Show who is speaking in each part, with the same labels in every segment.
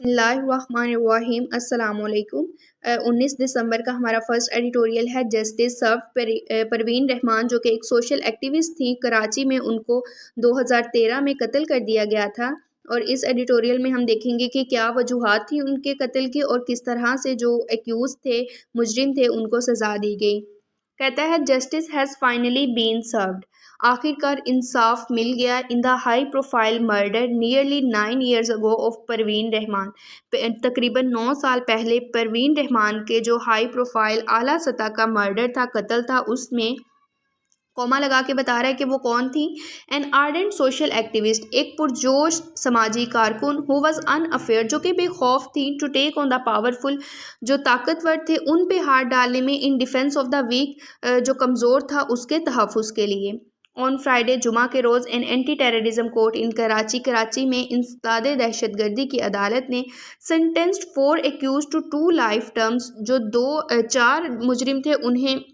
Speaker 1: बिस्मिल्लाहिर्रहमानिर्रहीम अस्सलामुअलैकुम। 19 दिसंबर का हमारा फर्स्ट एडिटोरियल है। जस्टिस सर्व परवीन रहमान जो कि एक सोशल एक्टिविस्ट थी कराची में, उनको 2013 में कत्ल कर दिया गया था। और इस एडिटोरियल में हम देखेंगे कि क्या वजूहात थी उनके कत्ल की और किस तरह से जो एक्यूज थे, मुजरिम थे, उनको सज़ा दी गई। कहता है justice has finally been served. आखिरकार इंसाफ मिल गया in the high profile murder nearly 9 years ago of Parveen Rahman. तकरीबन 9 साल पहले परवीन रहमान के जो हाई प्रोफाइल आला सतह का मर्डर था, कत्ल था, उसमें कॉमा लगा के बता रहा है कि वो कौन थी। एन आर्डेंट सोशल एक्टिविस्ट, एक पुरजोश समाजी कारकुन, हु वाज अनअफेयर, जो कि बेखौफ थी, to take on the powerful, जो ताकतवर थे उन पे हाथ डालने में, in defence of the weak, जो कमज़ोर था उसके तहफ़्फ़ुज़ के लिए। ऑन फ्राइडे जुमा के रोज़ an anti terrorism court in Karachi में इंसदाद दहशतगर्दी की अदालत ने sentenced 4 accused to 2 life terms, जो 4 मुजरिम थे उन्हें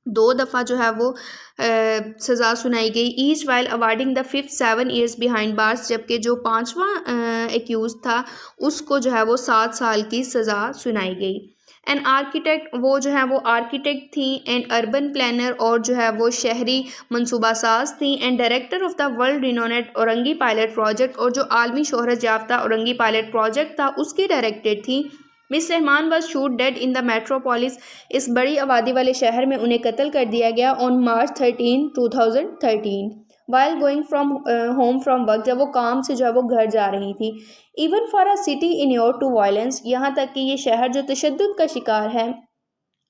Speaker 1: 2 दफ़ा जो है वो सज़ा सुनाई गई। Each while awarding the 5th 7 years behind bars, जबकि जो 5वां एक्यूज था उसको जो है वो 7 साल की सज़ा सुनाई गई। एन आर्किटेक्ट, वो जो है वो आर्किटेक्ट थी, एंड अर्बन प्लानर, और जो है वो शहरी मनसूबा साज थी, and director of the world renowned Orangi pilot project, और जो आलमी शोहरत याफ्ता औरंगी पायलट प्रोजेक्ट था उसकी डायरेक्टर थी। Miss Rahman was shoot dead in the metropolis, इस बड़ी आबादी वाले शहर में उन्हें कत्ल कर दिया गया on March 13, 2013 while going from home from work, जब वो काम से जो है वो घर जा रही थी। Even for a city inured to violence, यहाँ तक कि ये शहर जो तशद्दुद का शिकार है,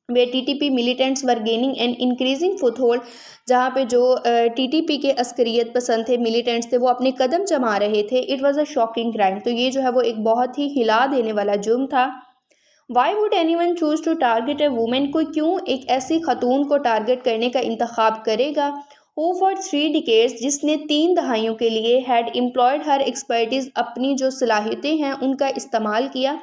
Speaker 1: वे TTP militants were gaining and increasing foothold, जहाँ पे जो टीटीपी के अस्करियत पसंद थे, मिलिटेंट्स थे, वो अपने कदम जमा रहे थे। It was a shocking crime, तो ये जो है वो एक बहुत ही हिला देने वाला जुर्म था। Why would anyone choose to target a women, कोई क्यों एक ऐसी खातून को टारगेट करने का इंतखाब करेगा। हु फॉर 3 decades, जिसने 3 दहाइयों के लिए हैड एम्प्लॉयड हर एक्सपर्टीज़, अपनी जो सलाहियतें हैं उनका इस्तेमाल किया।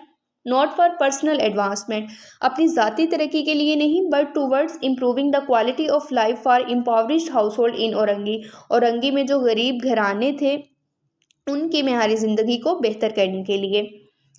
Speaker 1: नॉट फॉर पर्सनल एडवांसमेंट, अपनी ज़ाती तरक्की के लिए नहीं, but towards improving the quality of life for impoverished household in Orangi, Orangi में जो गरीब घराने थे उनकी मेयारी ज़िंदगी को बेहतर करने के लिए।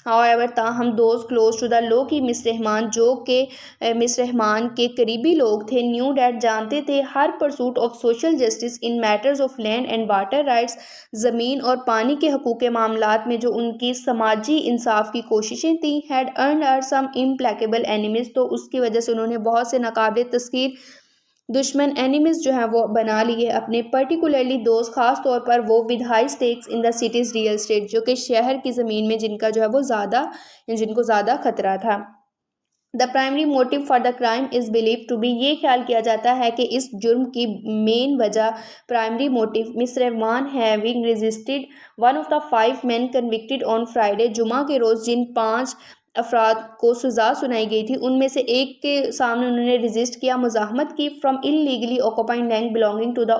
Speaker 1: हाउएवर, ताहम those close to the law की मिस रहमान, जो के मिस रहमान के करीबी लोग थे, न्यू डैट, जानते थे, her pursuit of social justice in matters of land and water rights, ज़मीन और पानी के हकूक़ के मामलात में जो उनकी समाजी इंसाफ की कोशिशें थी, had earned her some implacable enemies, तो उसकी वजह से उन्होंने बहुत से नाकाबिल तस्खीर दुश्मन एनिमीज़ जो हैं वो बना लिए अपने, पर्टिकुलरली दोस्त, ख़ास तौर पर वो with high stakes in the cities real estate, जो कि शहर की ज़मीन में जिनका जो है वो जिनको ज़्यादा खतरा था। The primary motive for the crime is believe to be, ये ख्याल किया जाता है कि इस जुर्म की मेन वजह, primary motive, miss Rahman having resisted one of the 5 men convicted on Friday, जुमा के रोज़ जिन 5 अफराद को सज़ा सुनाई गई थी उनमें से एक के सामने उन्होंने रजिस्ट किया, मुज़ाहमत की, from illegally occupying land belonging to the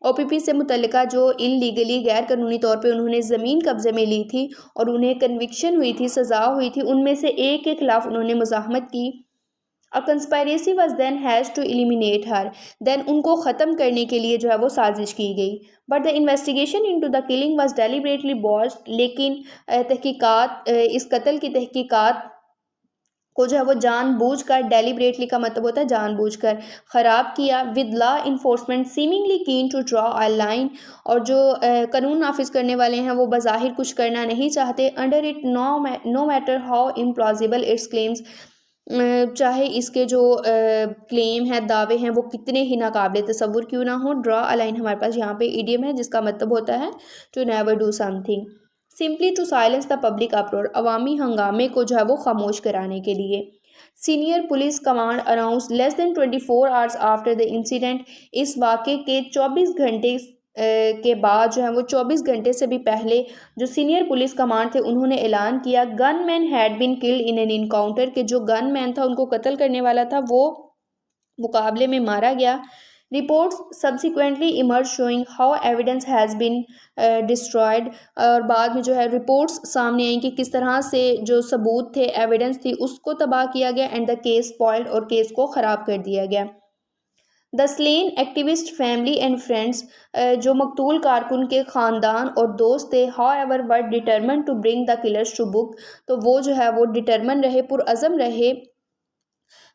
Speaker 1: OPP से मुतल्लिका जो इलीगली गैर कानूनी तौर पे उन्होंने ज़मीन कब्ज़े में ली थी और उन्हें कन्विक्शन हुई थी, सज़ा हुई थी, उनमें से एक के ख़िलाफ़ उन्होंने मुज़ाहमत की। A conspiracy was then has to eliminate her, then उनको ख़त्म करने के लिए जो है वो साजिश की गई। But the investigation into the killing was deliberately botched, लेकिन इस कत्ल की तहकीकात को जो है वो जानबूझकर, डेलिबरेटली का मतलब होता है जानबूझकर, ख़राब किया। With law enforcement seemingly keen to draw a line, और जो कानून नाफिज करने वाले हैं वो बज़ाहिर कुछ करना नहीं चाहते। Under it no matter how implausible its claims, चाहे इसके जो क्लेम है, दावे हैं, वो कितने ही नाकाबिल तसव्वुर क्यों ना हो। ड्रॉ अ लाइन हमारे पास यहाँ पे इडियम है जिसका मतलब होता है to never do something, simply to silence the public uproar, अवामी हंगामे को जो है वो खामोश कराने के लिए। Senior police command announce less than 24 hours after the incident, इस वाक़े के 24 घंटे के बाद जो है वो 24 घंटे से भी पहले जो सीनियर पुलिस कमांड थे उन्होंने ऐलान किया, gunman had been killed in an encounter, के जो गन मैन था उनको कत्ल करने वाला था वो मुकाबले में मारा गया। Reports subsequently emerge showing how evidence has been destroyed, और बाद में जो है रिपोर्ट्स सामने आई कि किस तरह से जो सबूत थे, एविडेंस थी, उसको तबाह किया गया, एंड द केस स्पॉइल्ड, और केस को ख़राब कर दिया गया। The slain activist family and friends, जो मकतूल कारकुन के ख़ानदान और दोस्त थे, however were determined to bring the killers to book, तो वो जो है वो डिटर्मन रहे, पुरअज़म रहे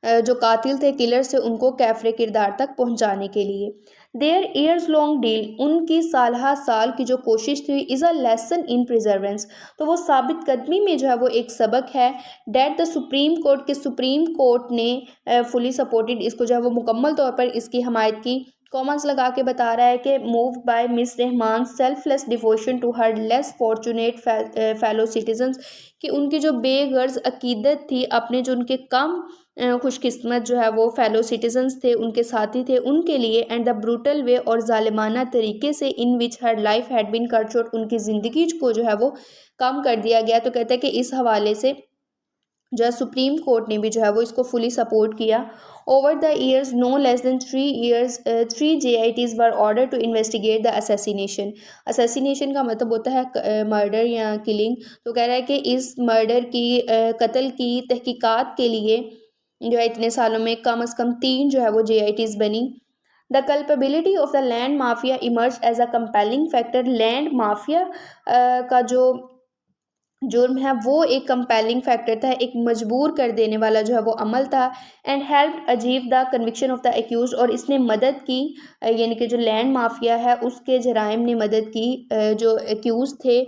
Speaker 1: जो कातिल थे, किलर से उनको कैफरे किरदार तक पहुंचाने के लिए। देयर ईयर्स लॉन्ग डील, उनकी सालहा साल की जो कोशिश थी, इज़ अ लेसन इन प्रिजर्वेंस, तो वो साबित कदमी में जो है वो एक सबक है। डैट द सुप्रीम कोर्ट, के सुप्रीम कोर्ट ने फुली सपोर्टेड, इसको जो है वो मुकम्मल तौर पर इसकी हमायत की। कॉमर्स लगा के बता रहा है कि moved by Miss Rahman selfless devotion to her less fortunate fellow citizens, कि उनकी जो बेगर्ज अकीदत थी अपने जो उनके कम खुशकिस्मत जो है वो फेलो सिटीजन्स थे, उनके साथी थे, उनके लिए, एंड द ब्रूटल वे, और ज़ालिमाना तरीके से, in which her life had been cut short, उनकी ज़िंदगी को जो है वो कम कर दिया गया। तो कहते हैं कि इस हवाले से जो है सुप्रीम कोर्ट ने भी जो है वो इसको फुली सपोर्ट किया। Over the years no less than 3 JITs were ordered to investigate the assassination. Assassination का मतलब होता है मर्डर या किलिंग। तो कह रहा है कि इस मर्डर की कत्ल की तहकीकात के लिए जो है इतने सालों में कम से कम 3 जो है वो JITs बनी। The culpability of the land mafia emerge as a compelling factor, land mafia का जो जुर्म है वो एक कंपेलिंग फैक्टर था, एक मजबूर कर देने वाला जो है वो अमल था। And help achieve the conviction of the accused, और इसने मदद की, यानी कि जो लैंड माफिया है उसके जराइम ने मदद की जो एक्यूज थे,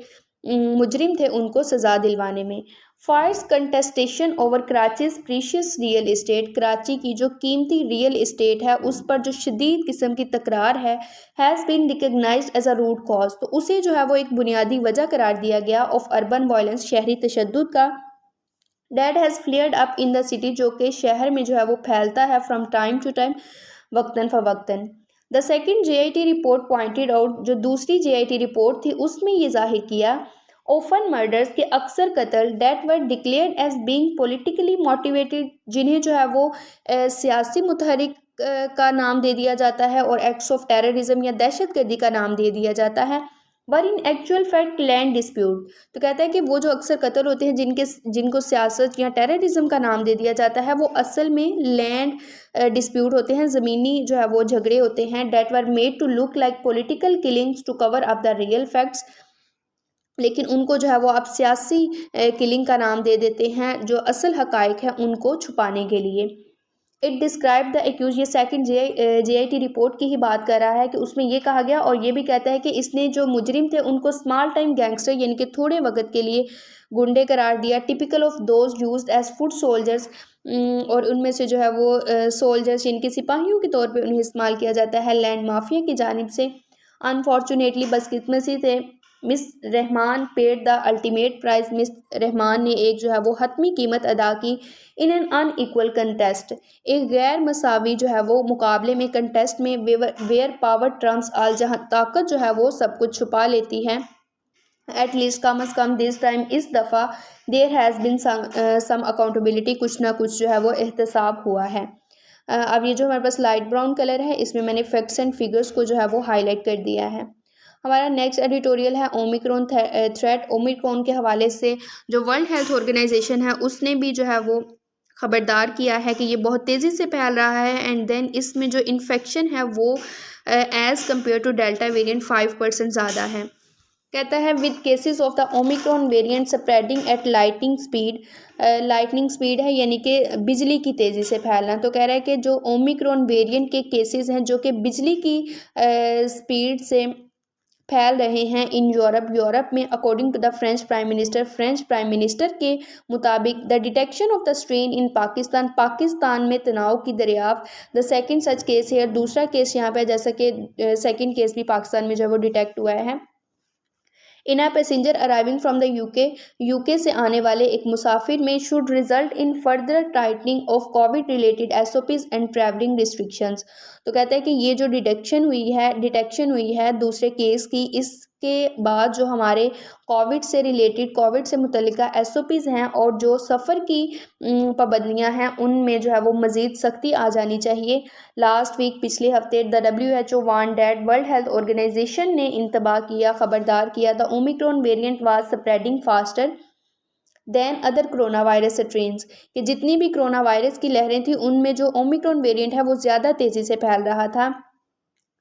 Speaker 1: मुजरिम थे, उनको सज़ा दिलवाने में। Fires contestation over Karachi's precious real estate, Karachi की जो कीमती रियल इस्टेट है उस पर जो शदीद किस्म की तकरार है, has been recognised as a root cause, तो उसे जो है वो एक बुनियादी वजह करार दिया गया ऑफ अर्बन वायलेंस, शहरी तशद्दुद का। That has flared up in the city, जो कि शहर में जो है वो फैलता है फ्रॉम टाइम टू टाइम, वक्तन फ़वक्तन। The second JIT report pointed out, जो दूसरी JIT रिपोर्ट थी उसमें ये जाहिर किया, ओफन मर्डर्स के अक्सर कत्ल that were declared as being politically motivated, जिन्हें जो है वो सियासी मुतहरिक का नाम दे दिया जाता है, और एक्ट्स ऑफ टेररिज्म या दहशतगर्दी का नाम दे दिया जाता है, were in actual fact land dispute. तो कहता है कि वो जो अक्सर कत्ल होते हैं जिनको सियासत या टेररिज्म का नाम दे दिया जाता है, वो असल में लैंड डिस्प्यूट होते हैं, ज़मीनी जो है वो झगड़े होते हैं। That were made to look like political killings to cover up the real facts, लेकिन उनको जो है वो आप सियासी किलिंग का नाम दे देते हैं, जो असल हकाइक है उनको छुपाने के लिए। इट डिस्क्राइब द एक्यूज, ये सेकंड JIT रिपोर्ट की ही बात कर रहा है कि उसमें ये कहा गया, और ये भी कहता है कि इसने जो मुजरिम थे उनको स्मॉल टाइम गैंगस्टर, यानी कि थोड़े वक्त के लिए गुंडे करार दिया, typical of those used as foot soldiers, और उनमें से जो है वो सोल्जर्स यानी कि सिपाहियों के तौर पे उन्हें इस्तेमाल किया जाता है लैंड माफिया की जानिब से। अनफॉर्चुनेटली, बदकिस्मती से, Miss Rahman paid the ultimate price, Miss Rahman ने एक जो है वो हतमी कीमत अदा की। इन एन अनइक्वल कंटेस्ट, एक गैर मसावी जो है वो मुकाबले में, कंटेस्ट में, वेयर पावर ट्रम्प्स ऑल, जहाँ ताकत जो है वो सब कुछ छुपा लेती है। एट लीस्ट, कम अज़ कम दिस टाइम, इस दफ़ा, there has been some accountability, कुछ ना कुछ जो है वो एहतसाब हुआ है। अब ये जो हमारे पास लाइट ब्राउन कलर है, इसमें मैंने फैक्ट्स एंड फिगर्स को जो है वो हाईलाइट कर दिया है। हमारा नेक्स्ट एडिटोरियल है ओमिक्रॉन थ्रेट। ओमिक्रॉन के हवाले से जो वर्ल्ड हेल्थ ऑर्गेनाइजेशन है उसने भी जो है वो ख़बरदार किया है कि ये बहुत तेज़ी से फैल रहा है, एंड देन इसमें जो इन्फेक्शन है वो as compared to delta variant 5% ज़्यादा है। कहता है with cases of the Omicron variant spreading at lightning speed, lightning speed है यानी कि बिजली की तेज़ी से फैलना। तो कह रहा है कि जो ओमिक्रॉन वेरिएंट के केसेस हैं जो कि बिजली की स्पीड से फैल रहे हैं इन यूरोप में, according to the French prime minister के मुताबिक, the detection of the strain in Pakistan में तनाव की दरियाफ्त, द सेकंड सच केस है, दूसरा केस यहाँ पे, जैसा कि सेकंड केस भी पाकिस्तान में जो वो डिटेक्ट हुआ है। In a passenger arriving from the UK से आने वाले एक मुसाफिर में should result in further tightening of COVID related SOPs and travelling restrictions. तो कहता है कि ये जो डिटेक्शन हुई है दूसरे केस की, इसके बाद जो हमारे कोविड से मुतल्लिका SOPs हैं और जो सफ़र की पाबंदियां हैं उनमें जो है वो मज़ीद सख्ती आ जानी चाहिए। लास्ट वीक, पिछले हफ्ते, the WHO warned that, World Health Organization ने इंतबाह किया, ख़बरदार किया, the Omicron variant was spreading faster than other coronavirus strains, कि जितनी भी कोरोना वायरस की लहरें थी उनमें जो ओमिक्रॉन वेरिएंट है वो ज़्यादा तेज़ी से फैल रहा था।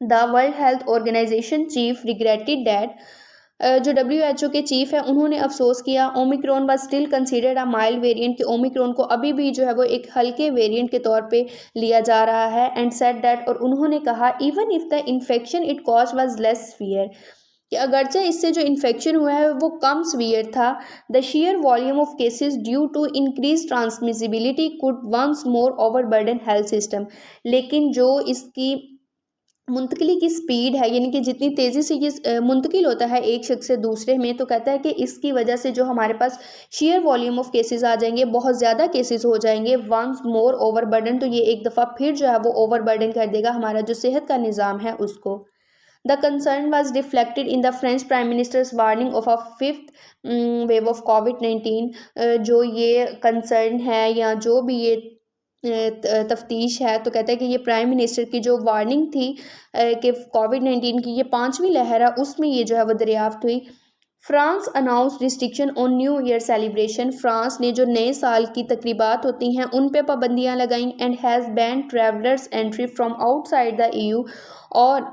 Speaker 1: The World Health Organization chief regretted that, जो WHO के चीफ है उन्होंने अफसोस किया Omicron was still considered a mild variant, कि ओमिक्रॉन को अभी भी जो है वो एक हल्के वेरिएंट के तौर पे लिया जा रहा है। एंड सेड दैट, और उन्होंने कहा even if the infection it cause was less severe, कि अगरचे इससे जो इन्फेक्शन हुआ है वो कम सीवियर था। The sheer volume of cases due to increase transmissibility could once more overburden health system, लेकिन जो इसकी मुंतकिली की स्पीड है, यानी कि जितनी तेज़ी से ये मुंतकिल होता है एक शख्स से दूसरे में, तो कहता है कि इसकी वजह से जो हमारे पास शेयर वॉल्यूम ऑफ केसेस आ जाएंगे, बहुत ज़्यादा केसेस हो जाएंगे, वंस मोर ओवरबर्डन, तो ये एक दफ़ा फिर जो है वो ओवरबर्डन कर देगा हमारा जो सेहत का निज़ाम है उसको। The concern was reflected in the French prime minister's warning of a fifth wave of कोविड-19, जो ये कंसर्न है या जो भी ये तफ्तीश है, तो कहता है कि ये प्राइम मिनिस्टर की जो वार्निंग थी कि कोविड-19 की ये 5वीं लहर है, उसमें ये जो है वो दरियाफ्त हुई। France announce restriction on new year celebration, France ने जो नए साल की तकरीबात होती हैं उन पे पाबंदियां लगाई। And has band travellers entry from outside the EU, और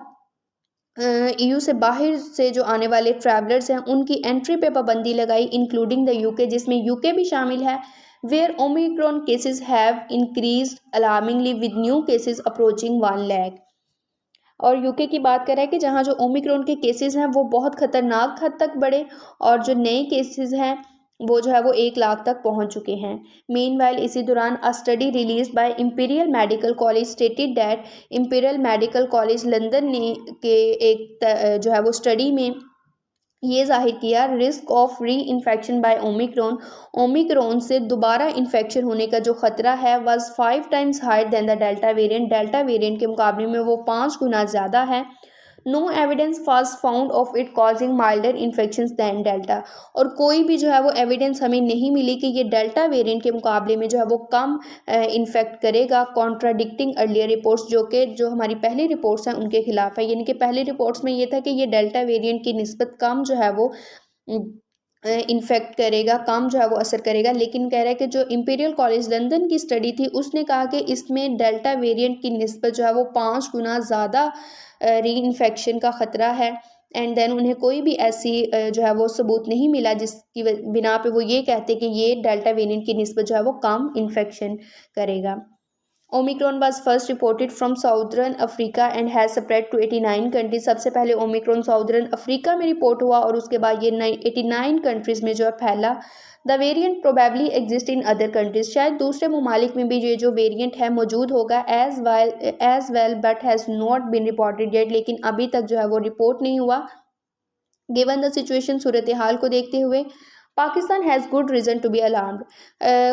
Speaker 1: EU से बाहर से जो आने वाले ट्रैवलर्स हैं उनकी एंट्री पे पाबंदी लगाई, इंक्लूडिंग द UK, जिसमें UK भी शामिल है। Where Omicron cases have increased alarmingly with new cases approaching 1 lakh, और यूके की बात कर रहा है कि जहाँ जो ओमिक्रॉन के केसेस हैं वो बहुत ख़तरनाक हद तक बढ़े, और जो नए केसेस हैं वो जो है वो 1 लाख तक पहुंच चुके हैं। मीनवाइल इसी दौरान अ study release by imperial medical college stated that, imperial medical college London ने के एक जो है वो स्टडी में ये जाहिर किया risk of reinfection by Omicron, Omicron से दोबारा इन्फेक्शन होने का जो खतरा है was 5 times higher than the Delta variant, Delta variant के मुकाबले में वो 5 गुना ज़्यादा है। No evidence was found of it causing milder infection than Delta, और कोई भी जो है वो एविडेंस हमें नहीं मिली कि ये डेल्टा वेरिएंट के मुकाबले में जो है वो कम इन्फेक्ट करेगा, कॉन्ट्राडिक्टिंग अर्लियर रिपोर्ट्स, जो हमारी पहली रिपोर्ट्स हैं उनके खिलाफ है। यानी कि पहली रिपोर्ट्स में ये था कि ये डेल्टा वेरिएंट की निस्बत कम जो है वो इन्फेक्ट करेगा, कम जो है वो असर करेगा, लेकिन कह रहा है कि जो इंपीरियल कॉलेज लंदन की स्टडी थी उसने कहा कि इसमें डेल्टा वेरिएंट की निस्बत जो है वो 5 गुना ज़्यादा री इन्फेक्शन का ख़तरा है। एंड देन उन्हें कोई भी ऐसी जो है वो सबूत नहीं मिला जिसकी बिना पे वो ये कहते कि ये डेल्टा वेरिएंट की निस्बत जो है वो कम इन्फेक्शन करेगा। Omicron was first reported from southern Africa and has spread to 89 countries, सबसे पहले ओमिक्रॉन साउदर्न अफ्रीका में रिपोर्ट हुआ और उसके बाद ये 89 कंट्रीज़ में जो है फैला। The variant probably exist in other countries, शायद दूसरे ममालिक में भी ये जो वेरिएंट है मौजूद होगा as well but has not been reported yet, लेकिन अभी तक जो है वो रिपोर्ट नहीं हुआ। गिवन द सिचुएशन, सूरत हाल को देखते हुए Pakistan has good reason to be alarmed,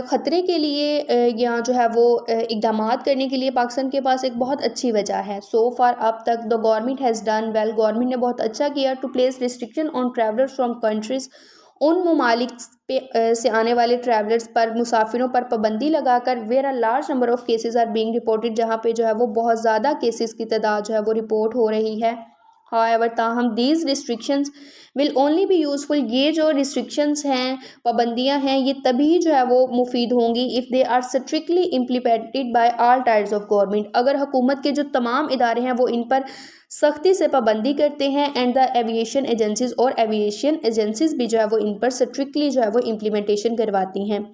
Speaker 1: ख़तरे के लिए या जो है वो इक़दामात करने के लिए पाकिस्तान के पास एक बहुत अच्छी वजह है। सो फार अब तक the government has done well, government ने बहुत अच्छा किया to place restriction on travellers from countries, उन ममालिक पे से आने वाले ट्रैवलर्स पर, मुसाफिरों पर पाबंदी लगाकर where a large number of cases are being reported, जहाँ पे जो है वो बहुत ज़्यादा केसेस की तादाद जो है वो रिपोर्ट हो रही है। हाउएवर ताहम these restrictions will only be useful, ये जो रिस्ट्रिक्शंस हैं, पाबंदियां हैं, ये तभी जो है वो मुफीद होंगी if they are strictly implemented by all tiers of government, अगर हुकूमत के जो तमाम इदारे हैं वो इन पर सख्ती से पाबंदी करते हैं। एंड द एविएशन एजेंसीज, और एविएशन एजेंसीज भी जो है वो इन पर स्ट्रिक्टली जो है वो इम्प्लीमेंटेशन करवाती हैं।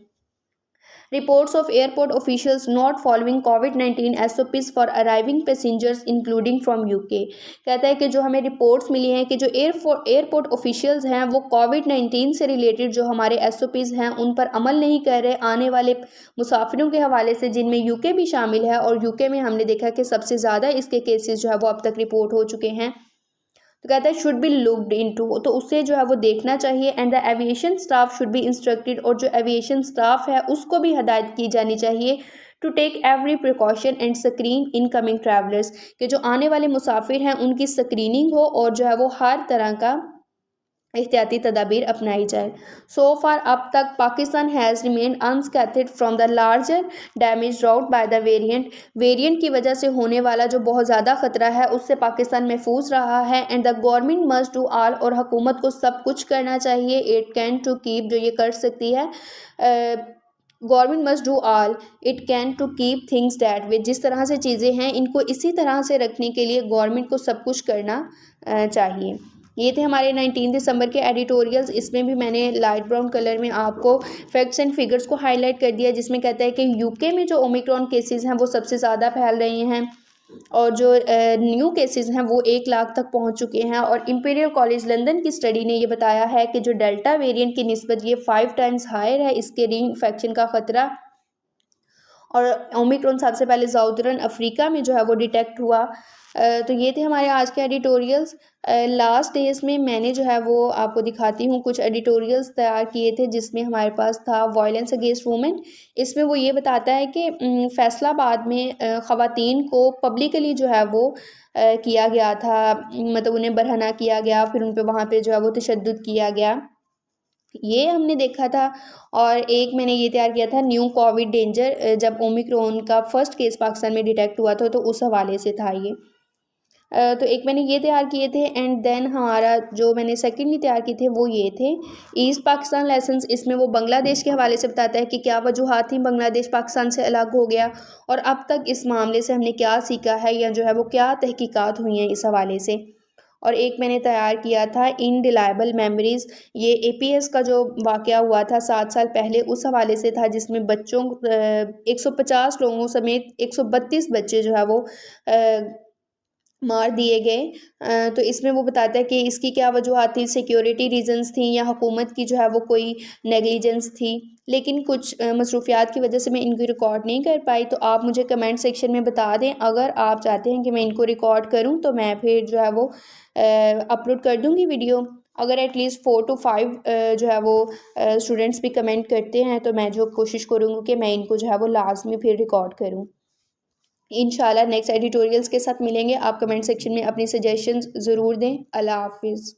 Speaker 1: Reports of airport officials not following covid SOPs for arriving passengers including from UK, कहता है कि जो हमें रिपोर्ट्स मिली हैं कि जो एयरपोर्ट ऑफिशियल्स हैं वो कोविड-19 से रिलेटेड जो हमारे SOPs हैं उन पर अमल नहीं कर रहे आने वाले मुसाफिरों के हवाले से, जिनमें यूके भी शामिल है, और यूके में हमने देखा कि सबसे ज़्यादा इसके केसेस जो है वो अब तक रिपोर्ट हो चुके हैं। तो कहता है शुड बी लुक्ड इनटू, तो उससे जो है वो देखना चाहिए। And the aviation staff should be instructed, और जो एविएशन स्टाफ है उसको भी हदायत की जानी चाहिए to take every precaution and screen incoming travellers, कि जो आने वाले मुसाफिर हैं उनकी स्क्रीनिंग हो और जो है वो हर तरह का एहतियाती तदाबीर अपनाई जाए। सो फार अब तक Pakistan has remained unscathed from the larger damage wrought by the variant की वजह से होने वाला जो बहुत ज़्यादा ख़तरा है उससे पाकिस्तान महफूज रहा है। And the government must do all, और हुकूमत को सब कुछ करना चाहिए इट कैन टू कीप, जो ये कर सकती है। Government must do all it can to keep things that way, जिस तरह से चीज़ें हैं इनको इसी तरह से रखने के लिए गवर्नमेंट को सब कुछ करना चाहिए। ये थे हमारे 19 दिसंबर के एडिटोरियल्स। इसमें भी मैंने लाइट ब्राउन कलर में आपको फैक्ट्स एंड फिगर्स को हाईलाइट कर दिया, जिसमें कहता है कि यूके में जो ओमिक्रॉन केसेस हैं वो सबसे ज़्यादा फैल रहे हैं और जो न्यू केसेस हैं वो 1 लाख तक पहुंच चुके हैं। और इंपीरियल कॉलेज लंदन की स्टडी ने ये बताया है कि जो डेल्टा वेरिएंट की निस्बत ये 5 टाइम्स हायर है इसके री इन्फेक्शन का ख़तरा। और ओमिक्रॉन सबसे पहले साउदर्न अफ्रीका में जो है वो डिटेक्ट हुआ। तो ये थे हमारे आज के एडिटोरियल्स। लास्ट डेज में मैंने जो है वो आपको दिखाती हूँ कुछ एडिटोरियल्स तैयार किए थे, जिसमें हमारे पास था वायलेंस अगेंस्ट वुमेन। इसमें वो ये बताता है कि फैसलाबाद में ख़वातीन को पब्लिकली जो है वो किया गया था, मतलब उन्हें बरहना किया गया, फिर उन पर वहाँ पे जो है वो तशद्दुद किया गया, ये हमने देखा था। और एक मैंने ये तैयार किया था न्यू कोविड डेंजर, जब ओमिक्रॉन का फर्स्ट केस पाकिस्तान में डिटेक्ट हुआ था तो उस हवाले से था ये। तो एक मैंने ये तैयार किए थे। एंड देन हमारा जो मैंने सेकेंडली तैयार किए थे वो ये थे ईस्ट पाकिस्तान लेसन्स। इसमें वो बांग्लादेश के हवाले से बताता है कि क्या वजूहात थी बांग्लादेश पाकिस्तान से अलग हो गया और अब तक इस मामले से हमने क्या सीखा है, या जो है वो क्या तहकीकात हुई हैं इस हवाले से। और एक मैंने तैयार किया था इनडिलायबल मेमोरीज़, ये एपीएस का जो वाक़या हुआ था 7 साल पहले उस हवाले से था, जिसमें बच्चों 150 लोगों समेत 132 बच्चे जो है वो मार दिए गए। तो इसमें वो बताता है कि इसकी क्या वजूहात थी, सिक्योरिटी रीजंस थी या हुकूमत की जो है वो कोई नेग्लिजेंस थी। लेकिन कुछ मसरूफियात की वजह से मैं इनको रिकॉर्ड नहीं कर पाई। तो आप मुझे कमेंट सेक्शन में बता दें, अगर आप चाहते हैं कि मैं इनको रिकॉर्ड करूं तो मैं फिर जो है वो अपलोड कर दूंगी वीडियो। अगर एटलीस्ट 4 to 5 जो है वो स्टूडेंट्स भी कमेंट करते हैं तो मैं जो कोशिश करूँगी कि मैं इनको जो है वो लाजमी फिर रिकॉर्ड करूँ। इंशाल्लाह नेक्स्ट एडिटोरियल्स के साथ मिलेंगे। आप कमेंट सेक्शन में अपनी सजेशंस ज़रूर दें। अल्लाह हाफिज़।